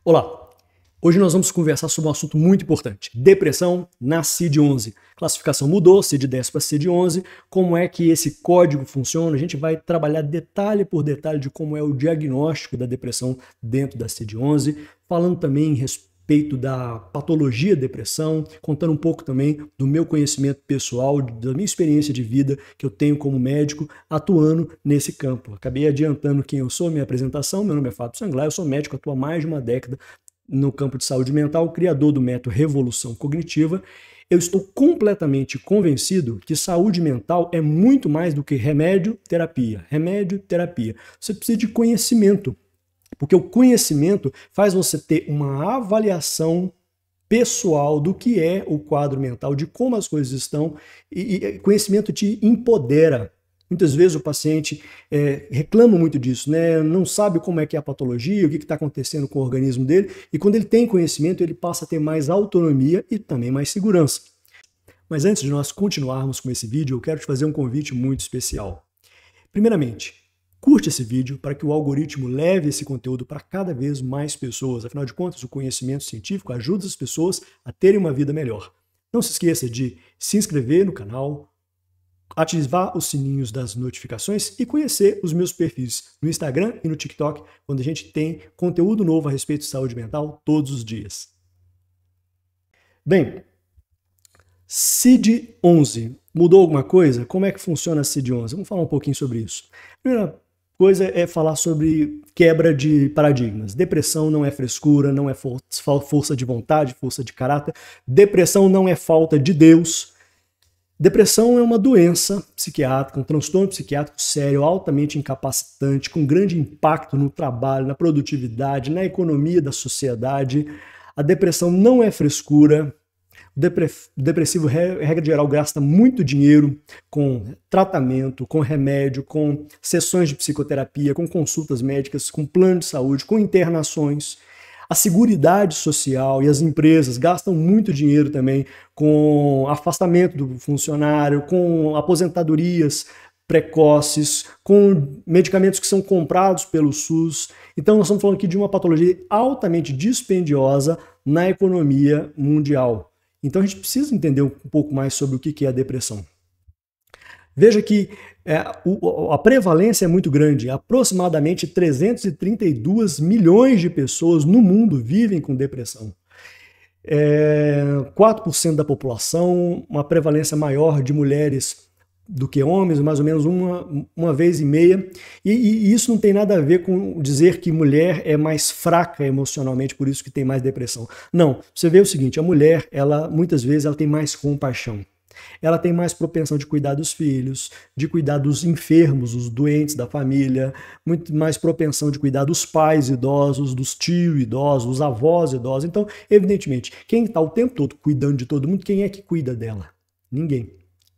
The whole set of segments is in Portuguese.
Olá, hoje nós vamos conversar sobre um assunto muito importante, depressão na CID-11. Classificação mudou, CID-10 para CID-11, como é que esse código funciona, a gente vai trabalhar detalhe por detalhe de como é o diagnóstico da depressão dentro da CID-11, falando também em respeito da patologia depressão, contando um pouco também do meu conhecimento pessoal, da minha experiência de vida que eu tenho como médico atuando nesse campo. Acabei adiantando quem eu sou, minha apresentação, meu nome é Fábio Sanglar, eu sou médico, atuo há mais de uma década no campo de saúde mental, criador do método Revolução Cognitiva. Eu estou completamente convencido que saúde mental é muito mais do que remédio, terapia. Remédio, terapia. Você precisa de conhecimento, porque o conhecimento faz você ter uma avaliação pessoal do que é o quadro mental, de como as coisas estão, e conhecimento te empodera. Muitas vezes o paciente reclama muito disso, né? Não sabe como é que é a patologia, o que está acontecendo com o organismo dele, e quando ele tem conhecimento, ele passa a ter mais autonomia e também mais segurança. Mas antes de nós continuarmos com esse vídeo, eu quero te fazer um convite muito especial. Primeiramente, curte esse vídeo para que o algoritmo leve esse conteúdo para cada vez mais pessoas. Afinal de contas, o conhecimento científico ajuda as pessoas a terem uma vida melhor. Não se esqueça de se inscrever no canal, ativar os sininhos das notificações e conhecer os meus perfis no Instagram e no TikTok, onde a gente tem conteúdo novo a respeito de saúde mental todos os dias. Bem, CID-11. Mudou alguma coisa? Como é que funciona a CID-11? Vamos falar um pouquinho sobre isso. A primeira coisa é falar sobre quebra de paradigmas. Depressão não é frescura, não é força de vontade, força de caráter. Depressão não é falta de Deus. Depressão é uma doença psiquiátrica, um transtorno psiquiátrico sério, altamente incapacitante, com grande impacto no trabalho, na produtividade, na economia da sociedade. A depressão não é frescura. O depressivo, regra geral, gasta muito dinheiro com tratamento, com remédio, com sessões de psicoterapia, com consultas médicas, com plano de saúde, com internações. A Seguridade Social e as empresas gastam muito dinheiro também com afastamento do funcionário, com aposentadorias precoces, com medicamentos que são comprados pelo SUS. Então nós estamos falando aqui de uma patologia altamente dispendiosa na economia mundial. Então a gente precisa entender um pouco mais sobre o que é a depressão. Veja que a prevalência é muito grande, aproximadamente 332 milhões de pessoas no mundo vivem com depressão. 4% da população, uma prevalência maior de mulheres do que homens, mais ou menos uma vez e meia, e isso não tem nada a ver com dizer que mulher é mais fraca emocionalmente, por isso que tem mais depressão. Não, você vê o seguinte, a mulher, muitas vezes ela tem mais compaixão. Ela tem mais propensão de cuidar dos filhos, de cuidar dos enfermos, dos doentes da família, muito mais propensão de cuidar dos pais idosos, dos tios idosos, dos avós idosos. Então, evidentemente, quem está o tempo todo cuidando de todo mundo, quem é que cuida dela? Ninguém.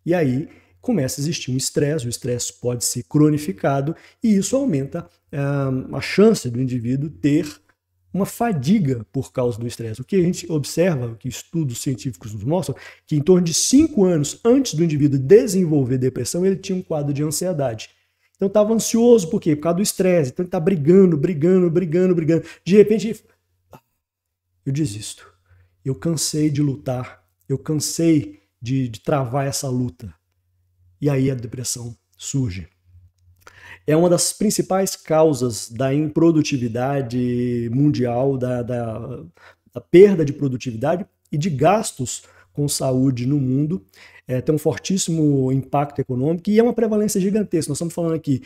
E aí começa a existir um estresse, o estresse pode ser cronificado e isso aumenta a chance do indivíduo ter uma fadiga por causa do estresse. O que a gente observa, o que estudos científicos nos mostram, que em torno de 5 anos antes do indivíduo desenvolver depressão, ele tinha um quadro de ansiedade. Então estava ansioso, por quê? Por causa do estresse. Então ele está brigando. De repente, eu desisto. Eu cansei de lutar. Eu cansei de travar essa luta. E aí a depressão surge. É uma das principais causas da improdutividade mundial, da perda de produtividade e de gastos com saúde no mundo. Tem um fortíssimo impacto econômico e é uma prevalência gigantesca. Nós estamos falando aqui,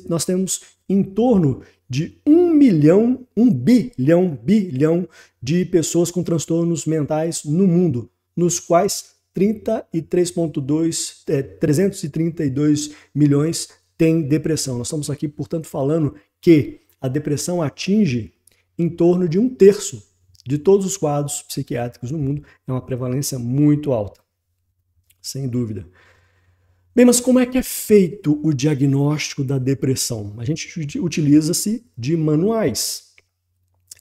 nós temos em torno de 1 bilhão de pessoas com transtornos mentais no mundo, nos quais 332 milhões tem depressão. Nós estamos aqui, portanto, falando que a depressão atinge em torno de 1/3 de todos os quadros psiquiátricos no mundo. É uma prevalência muito alta, sem dúvida. Bem, mas como é que é feito o diagnóstico da depressão? A gente utiliza-se de manuais.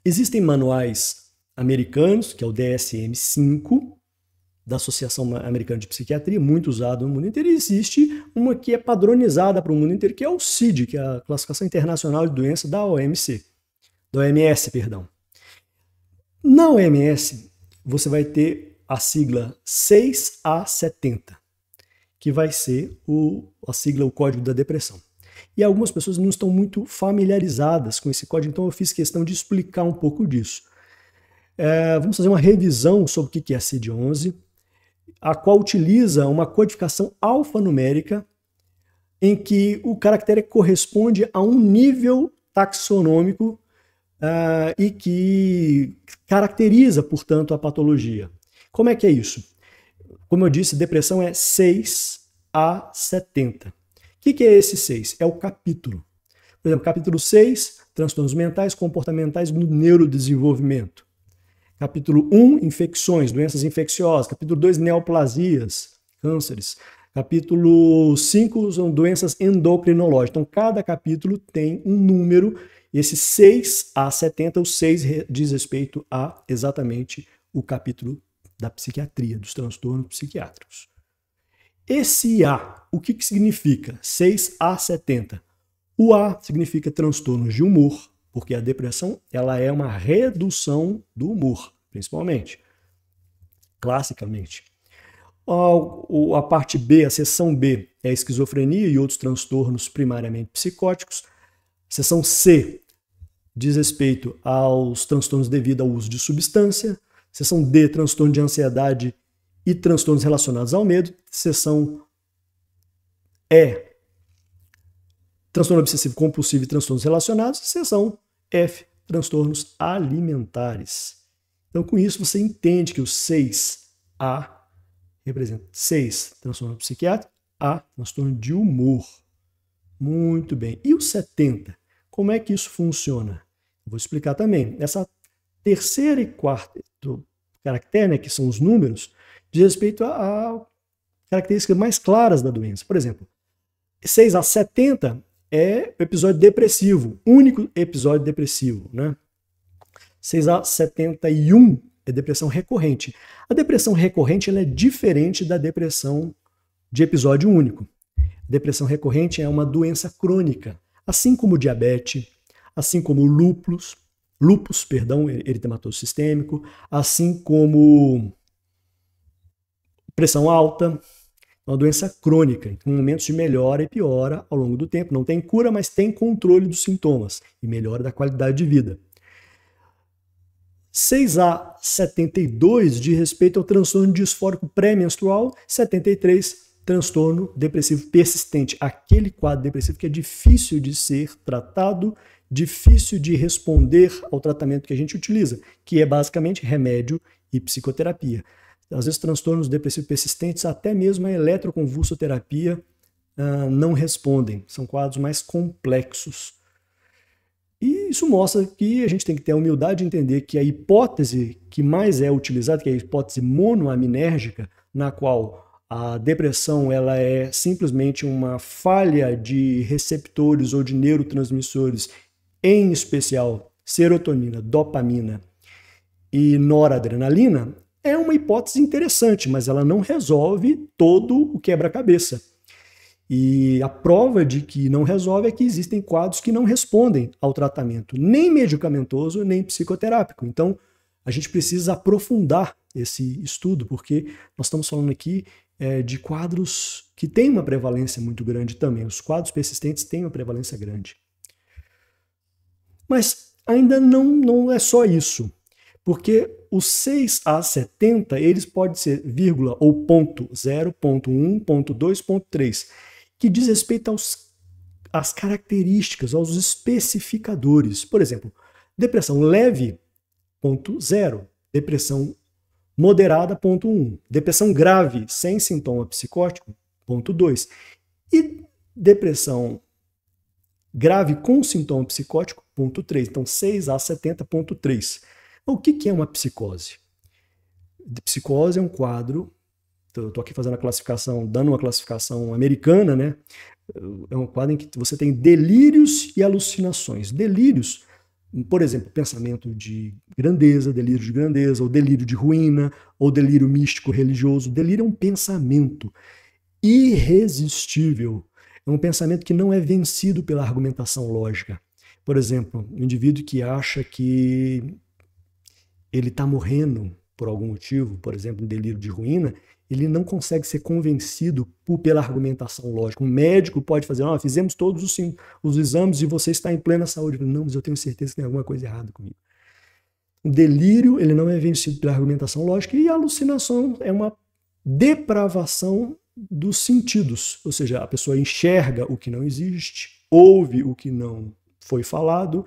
Existem manuais americanos, que é o DSM-5, da Associação Americana de Psiquiatria, muito usado no mundo inteiro, e existe uma que é padronizada para o mundo inteiro, que é o CID, que é a Classificação Internacional de Doenças da OMS, perdão. Na OMS, você vai ter a sigla 6A70, que vai ser a sigla, o código da depressão. E algumas pessoas não estão muito familiarizadas com esse código, então eu fiz questão de explicar um pouco disso. Vamos fazer uma revisão sobre o que é a CID-11, a qual utiliza uma codificação alfanumérica em que o caractere corresponde a um nível taxonômico e que caracteriza, portanto, a patologia. Como é que é isso? Como eu disse, depressão é 6A70. O que é esse 6? É o capítulo. Por exemplo, capítulo 6, transtornos mentais, comportamentais no neurodesenvolvimento. Capítulo 1, infecções, doenças infecciosas. Capítulo 2, neoplasias, cânceres. Capítulo 5 são doenças endocrinológicas. Então, cada capítulo tem um número. Esse 6A70, o 6 diz respeito a exatamente o capítulo da psiquiatria, dos transtornos psiquiátricos. Esse A, o que significa? 6A70. O A significa transtornos de humor, porque a depressão ela é uma redução do humor, principalmente, classicamente. A parte B, a seção B, é a esquizofrenia e outros transtornos primariamente psicóticos. A seção C diz respeito aos transtornos devido ao uso de substância. Seção D, transtorno de ansiedade e transtornos relacionados ao medo. Seção E, transtorno obsessivo compulsivo e transtornos relacionados. Seção F, transtornos alimentares. Então, com isso, você entende que o 6A representa 6, transtorno psiquiátrico, A, transtorno de humor. Muito bem. E o 70? Como é que isso funciona? Vou explicar também. Essa terceira e quarto caractere, né, que são os números, diz respeito a características mais claras da doença. Por exemplo, 6A70 é o episódio depressivo, único episódio depressivo, né? 6A71 é depressão recorrente. A depressão recorrente ela é diferente da depressão de episódio único. A depressão recorrente é uma doença crônica, assim como diabetes, assim como lúpus, eritematoso sistêmico, assim como pressão alta. É uma doença crônica, com momentos de melhora e piora ao longo do tempo. Não tem cura, mas tem controle dos sintomas e melhora da qualidade de vida. 6A72 diz respeito ao transtorno disfórico pré-menstrual, 73, transtorno depressivo persistente, aquele quadro depressivo que é difícil de ser tratado, difícil de responder ao tratamento que a gente utiliza, que é basicamente remédio e psicoterapia. Às vezes, transtornos depressivos persistentes, até mesmo a eletroconvulsoterapia não respondem. São quadros mais complexos. E isso mostra que a gente tem que ter a humildade de entender que a hipótese que mais é utilizada, que é a hipótese monoaminérgica, na qual a depressão ela é simplesmente uma falha de receptores ou de neurotransmissores, em especial serotonina, dopamina e noradrenalina, é uma hipótese interessante, mas ela não resolve todo o quebra-cabeça. E a prova de que não resolve é que existem quadros que não respondem ao tratamento, nem medicamentoso, nem psicoterápico. Então, a gente precisa aprofundar esse estudo, porque nós estamos falando aqui de quadros que têm uma prevalência muito grande também. Os quadros persistentes têm uma prevalência grande. Mas ainda não é só isso. Porque os 6A70, eles podem ser vírgula ou ponto 0, ponto 1, ponto 2, ponto 3, que diz respeito às características, aos especificadores. Por exemplo, depressão leve, ponto 0, depressão moderada, ponto 1, depressão grave, sem sintoma psicótico, ponto 2, e depressão grave com sintoma psicótico, ponto 3. Então, 6A70, ponto 3. O que é uma psicose? Psicose é um quadro, eu estou aqui fazendo a classificação, dando uma classificação americana, né? É um quadro em que você tem delírios e alucinações. Delírios, por exemplo, pensamento de grandeza, ou delírio de ruína, ou delírio místico religioso. Delírio é um pensamento irresistível. É um pensamento que não é vencido pela argumentação lógica. Por exemplo, um indivíduo que acha que ele está morrendo por algum motivo, por exemplo, um delírio de ruína, ele não consegue ser convencido pela argumentação lógica. Um médico pode fazer, fizemos todos os exames e você está em plena saúde. Não, mas eu tenho certeza que tem alguma coisa errada comigo. O delírio, ele não é vencido pela argumentação lógica, e a alucinação é uma depravação dos sentidos, ou seja, a pessoa enxerga o que não existe, ouve o que não foi falado,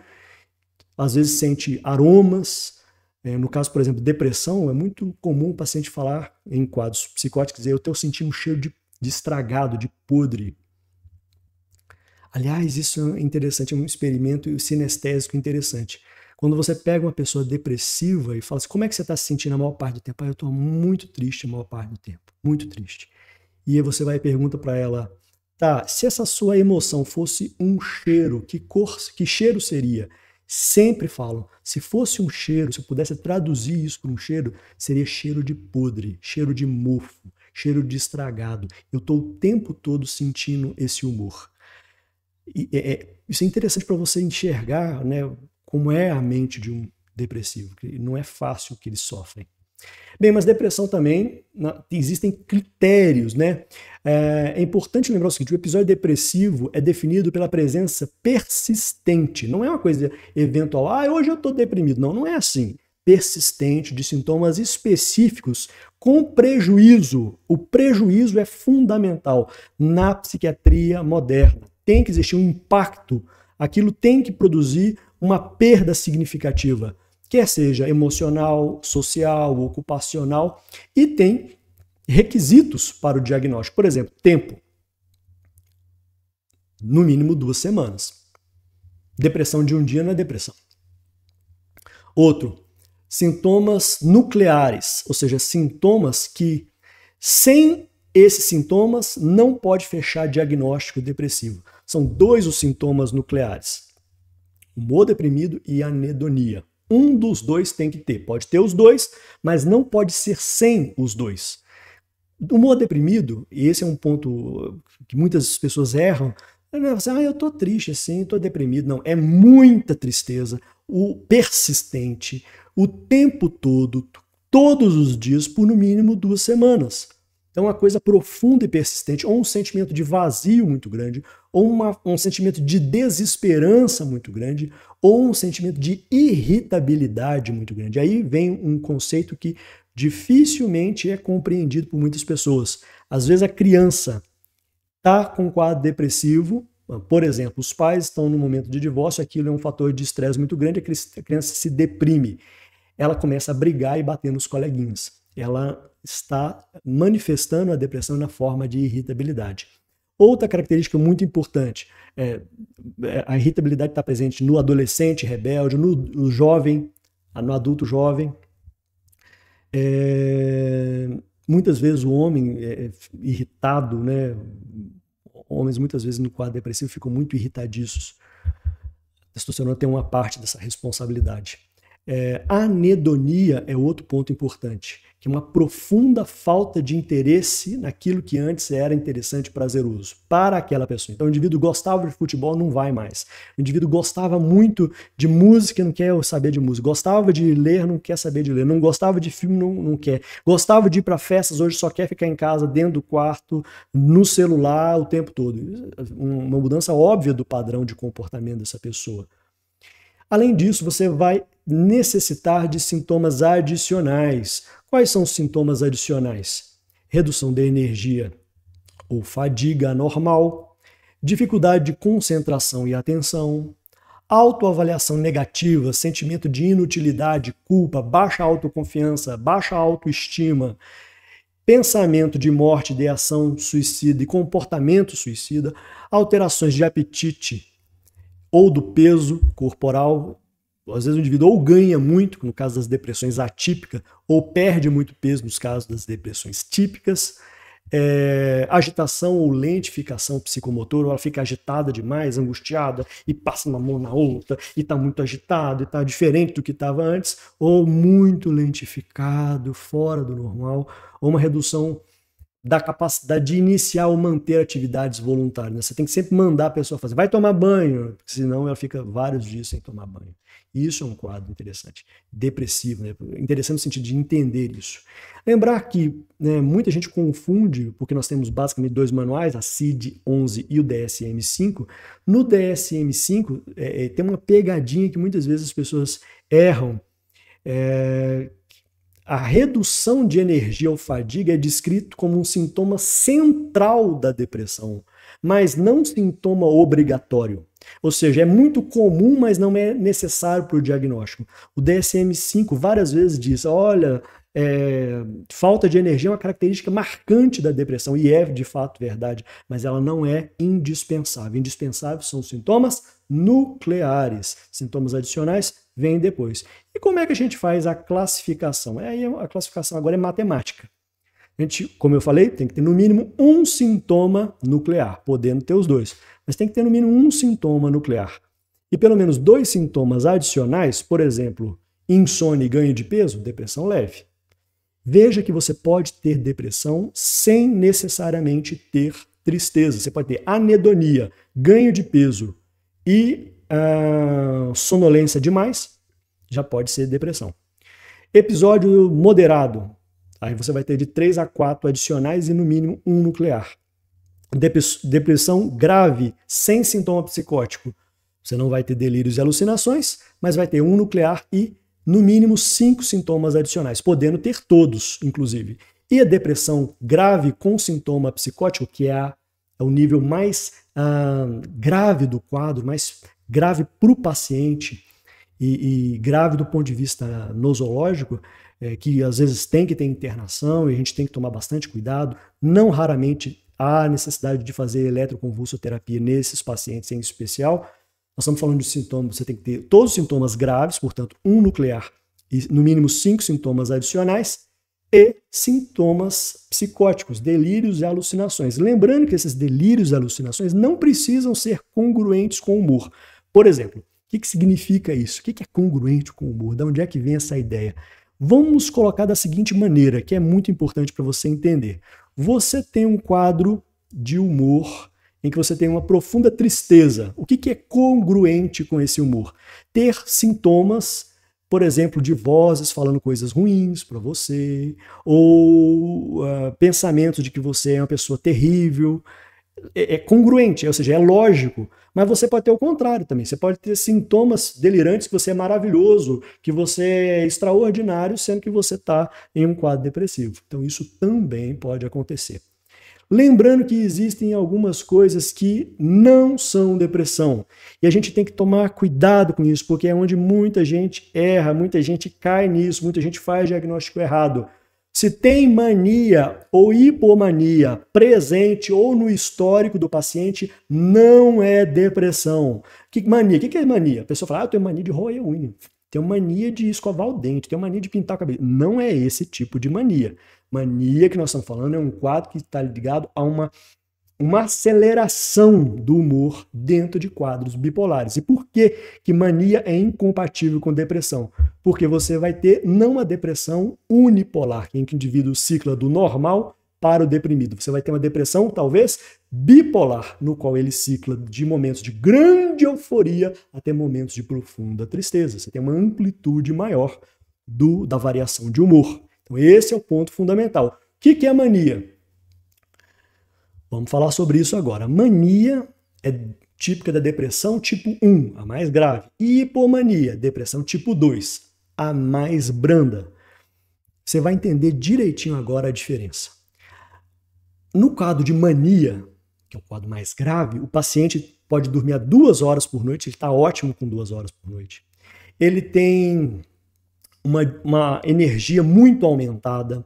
às vezes sente aromas. No caso, por exemplo, depressão, é muito comum o paciente falar em quadros psicóticos, dizer, eu estou sentindo um cheiro de estragado, de podre. Aliás, isso é interessante, é um experimento sinestésico interessante. Quando você pega uma pessoa depressiva e fala assim, como é que você está se sentindo a maior parte do tempo? Eu estou muito triste a maior parte do tempo, muito triste. E aí você vai e pergunta para ela, tá, se essa sua emoção fosse um cheiro, que cheiro seria? Sempre falam, se fosse um cheiro, se eu pudesse traduzir isso para um cheiro, seria cheiro de podre, cheiro de mofo, cheiro de estragado. Eu estou o tempo todo sentindo esse humor. Isso é interessante para você enxergar, né, como é a mente de um depressivo, que não é fácil o que eles sofrem. Bem, mas depressão também, existem critérios, né? É importante lembrar o seguinte, o episódio depressivo é definido pela presença persistente, não é uma coisa eventual, hoje eu estou deprimido, não é assim. Persistente, de sintomas específicos, com prejuízo. O prejuízo é fundamental na psiquiatria moderna. Tem que existir um impacto, aquilo tem que produzir uma perda significativa, quer seja emocional, social, ocupacional, e tem requisitos para o diagnóstico. Por exemplo, tempo. No mínimo 2 semanas. Depressão de um dia não é depressão. Outro, sintomas nucleares, ou seja, sintomas que, sem esses sintomas, não pode fechar diagnóstico depressivo. São 2 os sintomas nucleares. Humor deprimido e anedonia. Um dos 2 tem que ter. Pode ter os 2, mas não pode ser sem os 2. O humor deprimido, e esse é um ponto que muitas pessoas erram, eu tô triste assim, tô deprimido. Não, é muita tristeza, o persistente, o tempo todo, todos os dias, por no mínimo 2 semanas. Então, uma coisa profunda e persistente, ou um sentimento de vazio muito grande, ou um sentimento de desesperança muito grande, ou um sentimento de irritabilidade muito grande. Aí vem um conceito que dificilmente é compreendido por muitas pessoas. Às vezes a criança está com um quadro depressivo, por exemplo, os pais estão no momento de divórcio, aquilo é um fator de estresse muito grande, a criança se deprime. Ela começa a brigar e bater nos coleguinhas. Ela está manifestando a depressão na forma de irritabilidade. Outra característica muito importante, a irritabilidade está presente no adolescente rebelde, no jovem, no adulto jovem. Muitas vezes o homem é irritado, né? Homens muitas vezes no quadro depressivo ficam muito irritadiços. A testosterona tem uma parte dessa responsabilidade. A anedonia é outro ponto importante, que é uma profunda falta de interesse naquilo que antes era interessante e prazeroso para aquela pessoa. Então o indivíduo gostava de futebol, não vai mais. O indivíduo gostava muito de música, não quer saber de música. Gostava de ler, não quer saber de ler. Não gostava de filme, não quer. Gostava de ir para festas, hoje só quer ficar em casa, dentro do quarto, no celular o tempo todo. Uma mudança óbvia do padrão de comportamento dessa pessoa. Além disso, você vai necessitar de sintomas adicionais. Quais são os sintomas adicionais? Redução da energia ou fadiga anormal, dificuldade de concentração e atenção, autoavaliação negativa, sentimento de inutilidade, culpa, baixa autoconfiança, baixa autoestima, pensamento de morte, ideação suicida e comportamento suicida, alterações de apetite ou do peso corporal. Às vezes o indivíduo ou ganha muito, no caso das depressões atípicas, ou perde muito peso, nos casos das depressões típicas. Agitação ou lentificação psicomotora, ela fica agitada demais, angustiada, e passa uma mão na outra, e está muito agitado, e está diferente do que estava antes, ou muito lentificado, fora do normal, ou uma redução da capacidade de iniciar ou manter atividades voluntárias, né? Você tem que sempre mandar a pessoa fazer. Vai tomar banho, senão ela fica vários dias sem tomar banho. Isso é um quadro interessante, depressivo, né? Interessante no sentido de entender isso. Lembrar que, né, muita gente confunde, porque nós temos basicamente dois manuais, a CID-11 e o DSM-5. No DSM-5 tem uma pegadinha que muitas vezes as pessoas erram. A redução de energia ou fadiga é descrito como um sintoma central da depressão, mas não sintoma obrigatório. Ou seja, é muito comum, mas não é necessário para o diagnóstico. O DSM-5 várias vezes diz, olha, falta de energia é uma característica marcante da depressão, e é de fato verdade, mas ela não é indispensável. Indispensáveis são os sintomas nucleares. Sintomas adicionais vêm depois. E como é que a gente faz a classificação? A classificação agora é matemática. A gente, como eu falei, tem que ter no mínimo um sintoma nuclear, podendo ter os dois, mas tem que ter no mínimo um sintoma nuclear. E pelo menos 2 sintomas adicionais, por exemplo, insônia e ganho de peso, depressão leve. Veja que você pode ter depressão sem necessariamente ter tristeza. Você pode ter anedonia, ganho de peso e sonolência demais, já pode ser depressão. Episódio moderado, aí você vai ter de 3 a 4 adicionais e no mínimo um nuclear. Depressão grave, sem sintoma psicótico, você não vai ter delírios e alucinações, mas vai ter um nuclear e no mínimo 5 sintomas adicionais, podendo ter todos, inclusive. E a depressão grave com sintoma psicótico, que é o nível mais grave do quadro, mais grave para o paciente e grave do ponto de vista nosológico, que às vezes tem que ter internação e a gente tem que tomar bastante cuidado. Não raramente há necessidade de fazer eletroconvulsoterapia nesses pacientes em especial. Nós estamos falando de sintomas, você tem que ter todos os sintomas graves, portanto, um nuclear e no mínimo 5 sintomas adicionais e sintomas psicóticos, delírios e alucinações. Lembrando que esses delírios e alucinações não precisam ser congruentes com o humor. Por exemplo, o que significa isso? O que é congruente com o humor? De onde é que vem essa ideia? Vamos colocar da seguinte maneira, que é muito importante para você entender. Você tem um quadro de humor em que você tem uma profunda tristeza. O que é congruente com esse humor? Ter sintomas, por exemplo, de vozes falando coisas ruins para você, ou pensamentos de que você é uma pessoa terrível. É congruente, ou seja, é lógico. Mas você pode ter o contrário também. Você pode ter sintomas delirantes que você é maravilhoso, que você é extraordinário, sendo que você está em um quadro depressivo. Então isso também pode acontecer. Lembrando que existem algumas coisas que não são depressão. E a gente tem que tomar cuidado com isso, porque é onde muita gente erra, muita gente cai nisso, muita gente faz diagnóstico errado. Se tem mania ou hipomania presente ou no histórico do paciente, não é depressão. Mania? O que é mania? A pessoa fala, eu tenho mania de roer unha, tenho mania de escovar o dente, tenho mania de pintar o cabelo. Não é esse tipo de mania. Mania que nós estamos falando é um quadro que está ligado a uma aceleração do humor dentro de quadros bipolares. E por que mania é incompatível com depressão? Porque você vai ter não uma depressão unipolar, em que o indivíduo cicla do normal para o deprimido. Você vai ter uma depressão, talvez, bipolar, no qual ele cicla de momentos de grande euforia até momentos de profunda tristeza. Você tem uma amplitude maior da variação de humor. Então esse é o ponto fundamental. O que é mania? Vamos falar sobre isso agora. Mania é típica da depressão tipo 1, a mais grave. Hipomania, depressão tipo 2, a mais branda. Você vai entender direitinho agora a diferença. No quadro de mania, que é o quadro mais grave, o paciente pode dormir a 2 horas por noite, ele está ótimo com 2 horas por noite. Ele tem uma energia muito aumentada,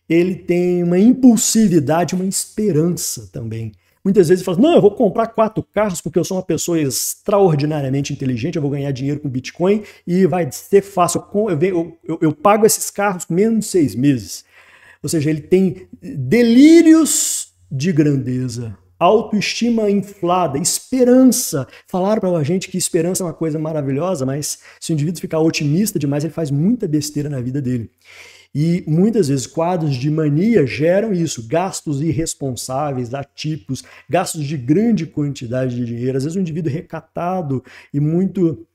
ele tem uma impulsividade, uma esperança também. Muitas vezes ele fala, não, eu vou comprar 4 carros porque eu sou uma pessoa extraordinariamente inteligente, eu vou ganhar dinheiro com Bitcoin e vai ser fácil, eu pago esses carros com menos de 6 meses. Ou seja, ele tem delírios de grandeza, autoestima inflada, esperança. Falaram para a gente que esperança é uma coisa maravilhosa, mas se o indivíduo ficar otimista demais, ele faz muita besteira na vida dele. E muitas vezes quadros de mania geram isso, gastos irresponsáveis, atípicos, gastos de grande quantidade de dinheiro. Às vezes um indivíduo recatado e muito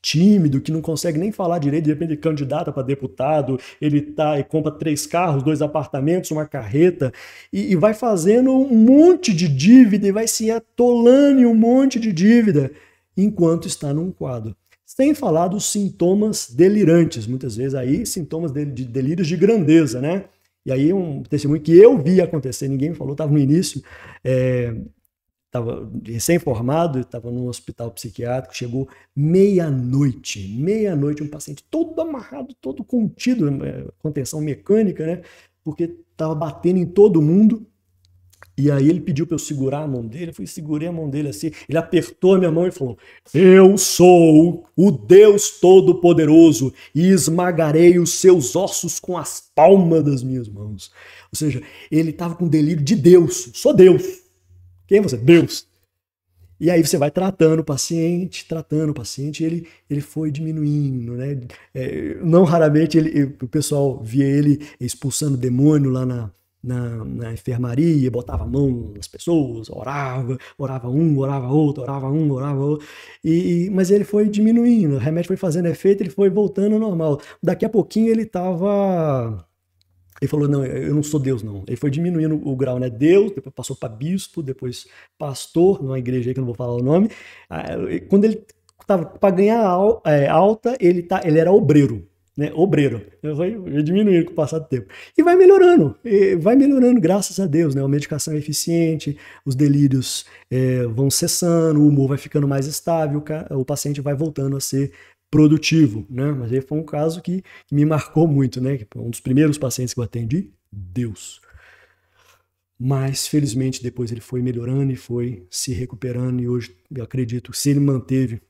tímido, que não consegue nem falar direito, de repente candidata para deputado, ele tá e compra 3 carros, 2 apartamentos, uma carreta, e vai fazendo um monte de dívida e vai se atolando em um monte de dívida enquanto está num quadro. Sem falar dos sintomas delirantes, muitas vezes aí sintomas de delírios de grandeza, né? E aí um testemunho que eu vi acontecer, ninguém me falou, estava no início, estava recém-formado, estava num hospital psiquiátrico, chegou meia-noite, um paciente todo amarrado, todo contido, contenção mecânica, né? Porque estava batendo em todo mundo. E aí ele pediu para eu segurar a mão dele, eu fui, segurei a mão dele assim, ele apertou a minha mão e falou: eu sou o Deus Todo-Poderoso e esmagarei os seus ossos com as palmas das minhas mãos. Ou seja, ele estava com delírio de Deus, sou Deus. Quem é você? Deus. E aí você vai tratando o paciente, e ele foi diminuindo, né? Não raramente o pessoal via ele expulsando demônio lá na enfermaria, botava a mão nas pessoas, orava um, orava outro, mas ele foi diminuindo, o remédio foi fazendo efeito, ele foi voltando ao normal. Daqui a pouquinho ele falou, não, eu não sou Deus, não. Ele foi diminuindo o grau, né? Deus, depois passou para bispo, depois pastor, numa igreja aí que eu não vou falar o nome. Quando ele estava para ganhar alta, ele era obreiro, né? Obreiro. Vai diminuindo com o passar do tempo. E vai melhorando graças a Deus, né? A medicação é eficiente, os delírios vão cessando, o humor vai ficando mais estável, o paciente vai voltando a ser produtivo, né? Mas aí foi um caso que me marcou muito, né? Um dos primeiros pacientes que eu atendi, Deus. Mas, felizmente, depois ele foi melhorando e foi se recuperando, e hoje eu acredito que se ele manteve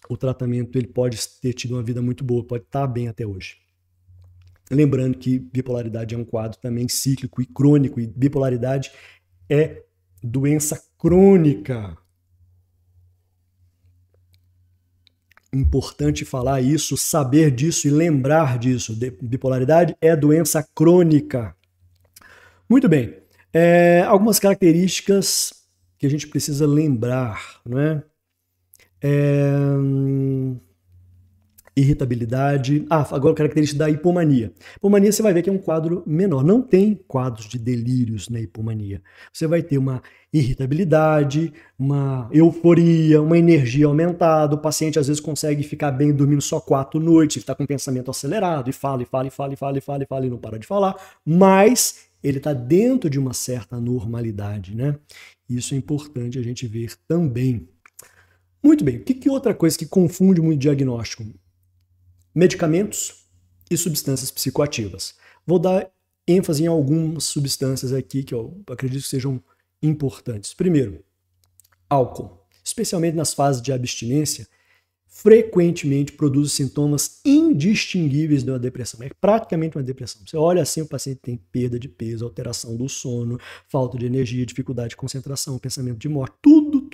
o tratamento, ele pode ter tido uma vida muito boa, pode estar bem até hoje. Lembrando que bipolaridade é um quadro também cíclico e crônico, e bipolaridade é doença crônica. Importante falar isso, saber disso e lembrar disso. Bipolaridade é doença crônica. Muito bem. Algumas características que a gente precisa lembrar, não é? Irritabilidade. Agora característica da hipomania. Hipomania você vai ver que é um quadro menor. Não tem quadros de delírios na hipomania. Você vai ter uma irritabilidade, uma euforia, uma energia aumentada. O paciente às vezes consegue ficar bem dormindo só 4 noites, está com o pensamento acelerado e fala e não para de falar, mas ele está dentro de uma certa normalidade, né? Isso é importante a gente ver também. Muito bem, o que outra coisa que confunde muito o diagnóstico? Medicamentos e substâncias psicoativas. Vou dar ênfase em algumas substâncias aqui que eu acredito que sejam importantes. Primeiro, álcool. Especialmente nas fases de abstinência, frequentemente produz sintomas indistinguíveis de uma depressão. É praticamente uma depressão. Você olha assim, o paciente tem perda de peso, alteração do sono, falta de energia, dificuldade de concentração, pensamento de morte, tudo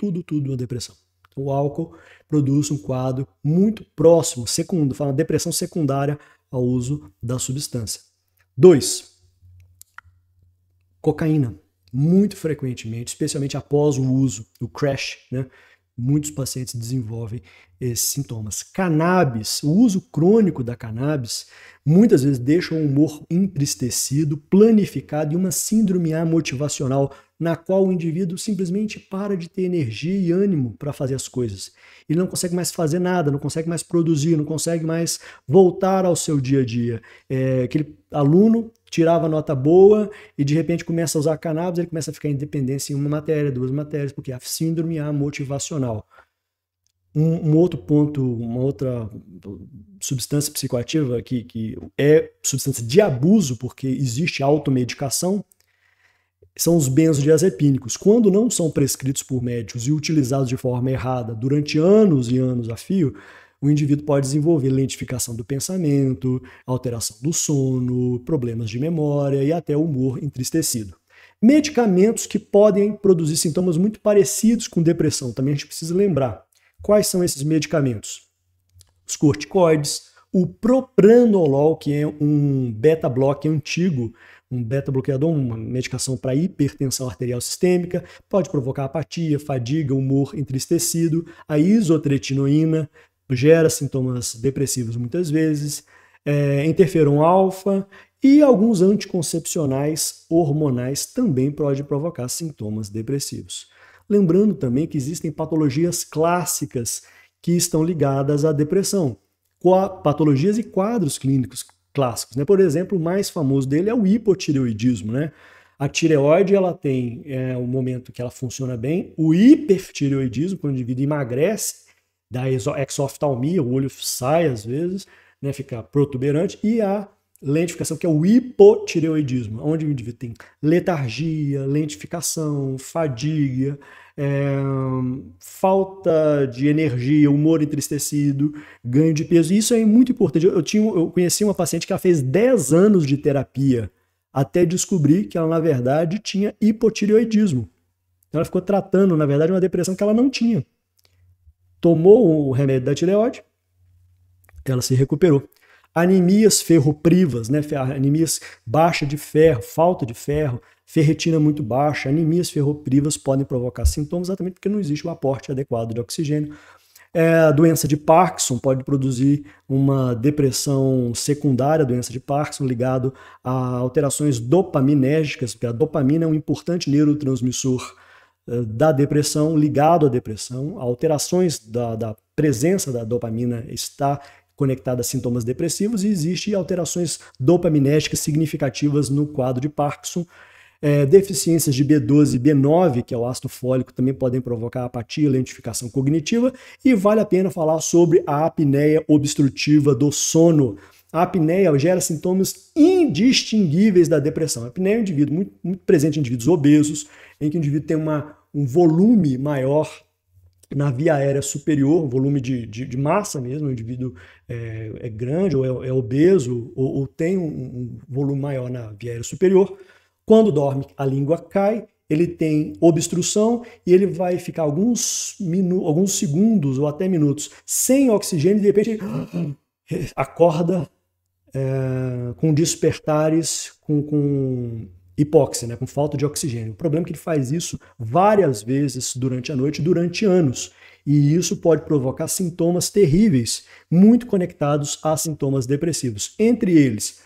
uma depressão. O álcool produz um quadro muito próximo, fala depressão secundária ao uso da substância. 2. Cocaína. Muito frequentemente, especialmente após o uso do crash, né? Muitos pacientes desenvolvem esses sintomas. Cannabis, o uso crônico da cannabis, muitas vezes deixa o humor entristecido, planificado e uma síndrome amotivacional, na qual o indivíduo simplesmente para de ter energia e ânimo para fazer as coisas. Ele não consegue mais fazer nada, não consegue mais produzir, não consegue mais voltar ao seu dia a dia. Aquele aluno tirava nota boa e de repente começa a usar cannabis, ele começa a ficar independente em uma matéria, 2 matérias, porque a síndrome amotivacional. Um outro ponto, uma outra substância psicoativa que é substância de abuso, porque existe automedicação, são os benzodiazepínicos. Quando não são prescritos por médicos e utilizados de forma errada durante anos e anos a fio, o indivíduo pode desenvolver lentificação do pensamento, alteração do sono, problemas de memória e até humor entristecido. Medicamentos que podem produzir sintomas muito parecidos com depressão, também a gente precisa lembrar. Quais são esses medicamentos? Os corticoides, o propranolol, que é um beta-bloque antigo, um beta-bloqueador, uma medicação para hipertensão arterial sistêmica, pode provocar apatia, fadiga, humor entristecido. A isotretinoína gera sintomas depressivos muitas vezes, interferon alfa e alguns anticoncepcionais hormonais também podem provocar sintomas depressivos. Lembrando também que existem patologias clássicas que estão ligadas à depressão, patologias e quadros clínicos clássicos, né? Por exemplo, o mais famoso dele é o hipotireoidismo, né? A tireoide, ela tem o momento que ela funciona bem, o hipertireoidismo, quando o indivíduo emagrece, dá exoftalmia, o olho sai às vezes, né, fica protuberante, e a lentificação, que é o hipotireoidismo, onde o indivíduo tem letargia, lentificação, fadiga, falta de energia, humor entristecido, ganho de peso. Isso é muito importante. Eu conheci uma paciente que ela fez 10 anos de terapia até descobrir que ela, na verdade, tinha hipotireoidismo. Ela ficou tratando, na verdade, uma depressão que ela não tinha. Tomou o remédio da tireoide, ela se recuperou. Anemias ferroprivas, né? Anemias baixa de ferro, falta de ferro, ferritina muito baixa, anemias ferroprivas podem provocar sintomas exatamente porque não existe o aporte adequado de oxigênio. A doença de Parkinson pode produzir uma depressão secundária, a doença de Parkinson, ligado a alterações dopaminérgicas, porque a dopamina é um importante neurotransmissor da depressão, ligado à depressão. Alterações da presença da dopamina está conectada a sintomas depressivos e existem alterações dopaminérgicas significativas no quadro de Parkinson. Deficiências de B12 e B9, que é o ácido fólico, também podem provocar apatia, lentificação cognitiva, e vale a pena falar sobre a apneia obstrutiva do sono. A apneia gera sintomas indistinguíveis da depressão. A apneia é um indivíduo muito presente em indivíduos obesos, em que o indivíduo tem um volume maior na via aérea superior, um volume de massa mesmo, o indivíduo é grande ou é obeso ou tem um volume maior na via aérea superior. Quando dorme, a língua cai, ele tem obstrução e ele vai ficar alguns segundos ou até minutos sem oxigênio e de repente acorda com despertares, com hipóxia, né, com falta de oxigênio. O problema é que ele faz isso várias vezes durante a noite, durante anos. E isso pode provocar sintomas terríveis, muito conectados a sintomas depressivos. Entre eles,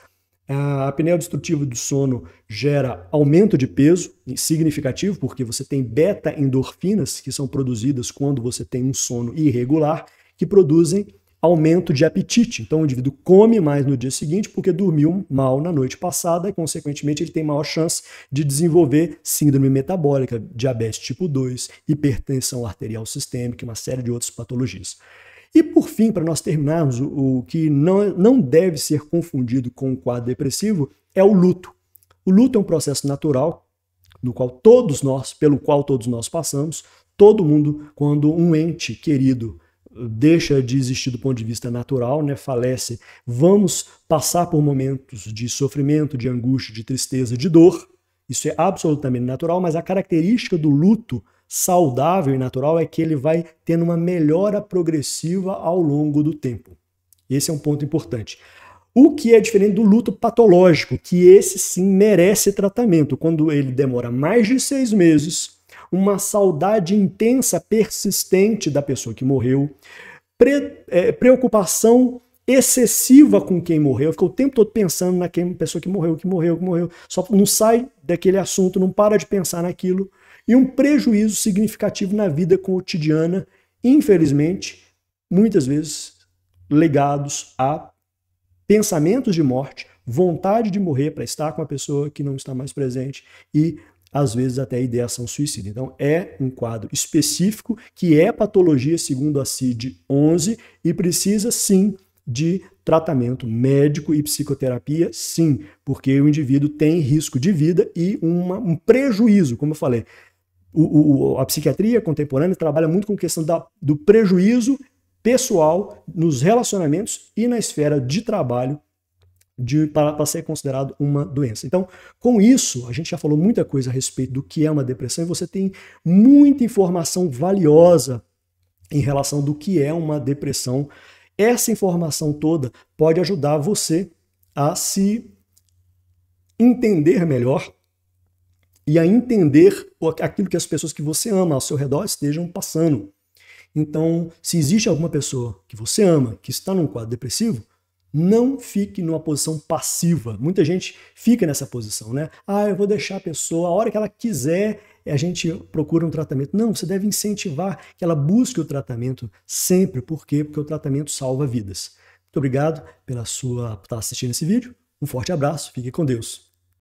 a apneia obstrutiva do sono gera aumento de peso significativo, porque você tem beta-endorfinas que são produzidas quando você tem um sono irregular, que produzem aumento de apetite. Então o indivíduo come mais no dia seguinte porque dormiu mal na noite passada e, consequentemente, ele tem maior chance de desenvolver síndrome metabólica, diabetes tipo 2, hipertensão arterial sistêmica e uma série de outras patologias. E, por fim, para nós terminarmos, o que não deve ser confundido com o quadro depressivo é o luto. O luto é um processo natural pelo qual todos nós passamos. Todo mundo, quando um ente querido deixa de existir do ponto de vista natural, né, falece, vamos passar por momentos de sofrimento, de angústia, de tristeza, de dor. Isso é absolutamente natural, mas a característica do luto saudável e natural é que ele vai tendo uma melhora progressiva ao longo do tempo. Esse é um ponto importante. O que é diferente do luto patológico, que esse sim merece tratamento, quando ele demora mais de 6 meses, uma saudade intensa, persistente da pessoa que morreu, preocupação excessiva com quem morreu, fica o tempo todo pensando naquela pessoa que morreu, só não sai daquele assunto, não para de pensar naquilo, e um prejuízo significativo na vida cotidiana, infelizmente, muitas vezes ligados a pensamentos de morte, vontade de morrer para estar com a pessoa que não está mais presente e às vezes até a ideação suicida. Então é um quadro específico que é patologia segundo a CID-11 e precisa sim de tratamento médico e psicoterapia, sim, porque o indivíduo tem risco de vida e um prejuízo, como eu falei. A psiquiatria contemporânea trabalha muito com a questão do prejuízo pessoal nos relacionamentos e na esfera de trabalho para ser considerado uma doença. Então, com isso, a gente já falou muita coisa a respeito do que é uma depressão e você tem muita informação valiosa em relação do que é uma depressão Essa informação toda pode ajudar você a se entender melhor e a entender aquilo que as pessoas que você ama ao seu redor estejam passando. Então, se existe alguma pessoa que você ama, que está num quadro depressivo, não fique numa posição passiva. Muita gente fica nessa posição, né? Eu vou deixar a pessoa, a hora que ela quiser, a gente procura um tratamento. Não, você deve incentivar que ela busque o tratamento sempre. Por quê? Porque o tratamento salva vidas. Muito obrigado por estar assistindo esse vídeo. Um forte abraço, fique com Deus.